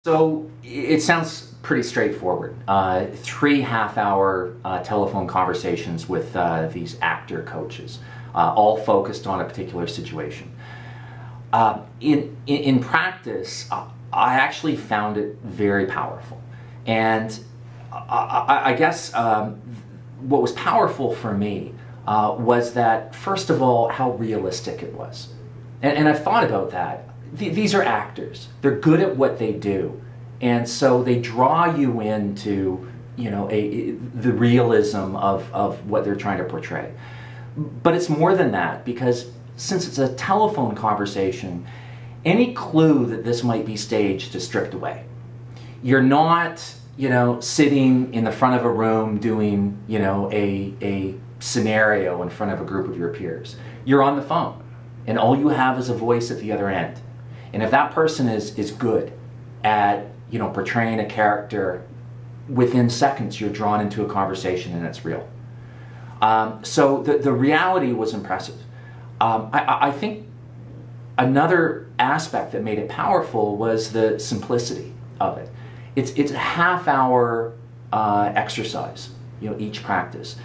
So it sounds pretty straightforward. 3 half-hour telephone conversations with these actor coaches, all focused on a particular situation. In practice, I actually found it very powerful. And I guess what was powerful for me was that, first of all, how realistic it was. And I've thought about that. These are actors. They're good at what they do. And so they draw you into, the realism of what they're trying to portray. But it's more than that, because since it's a telephone conversation, any clue that this might be staged is stripped away. You're not, sitting in the front of a room doing, a scenario in front of a group of your peers. You're on the phone, and all you have is a voice at the other end. And if that person is good at, portraying a character, within seconds you're drawn into a conversation and it's real. So the reality was impressive. I think another aspect that made it powerful was the simplicity of it. It's a half-hour exercise, each practice.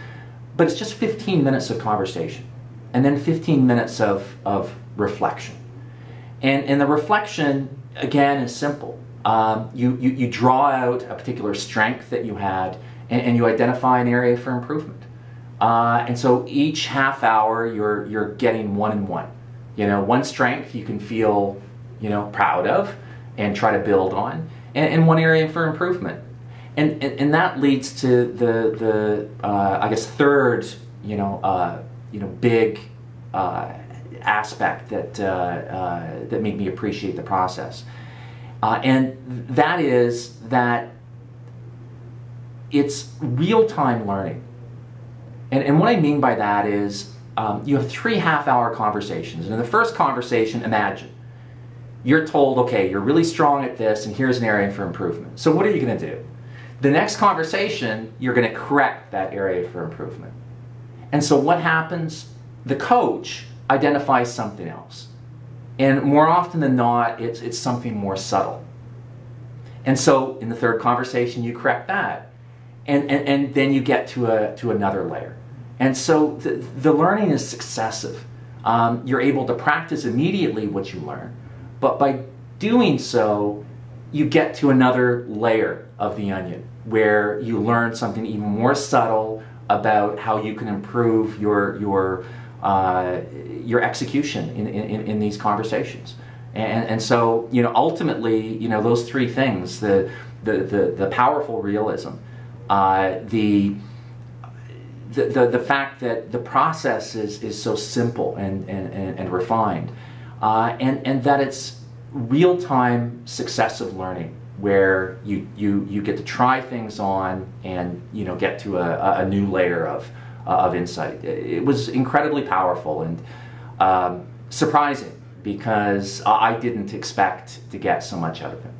But it's just 15 minutes of conversation, and then 15 minutes of reflection. And the reflection, again, is simple. You draw out a particular strength that you had, and you identify an area for improvement. And so each half hour, you're getting one and one. One strength you can feel, proud of and try to build on, and one area for improvement. And that leads to the I guess third, big aspect that made me appreciate the process. And that is that it's real-time learning. And what I mean by that is you have 3 half-hour conversations. And in the first conversation, imagine, you're told, okay, you're really strong at this, and here's an area for improvement. So what are you going to do? The next conversation, you're going to correct that area for improvement. And so what happens? The coach identifies something else. And more often than not, it's something more subtle. And so in the third conversation, you correct that. And then you get to another layer. And so the learning is successive. You're able to practice immediately what you learn. But by doing so, you get to another layer of the onion, where you learn something even more subtle about how you can improve your execution in these conversations. And so, ultimately, those 3 things, the powerful realism, the fact that the process is so simple and refined, and that it's real-time successive learning, where you get to try things on and get to a new layer of insight. It was incredibly powerful and surprising, because I didn't expect to get so much out of it.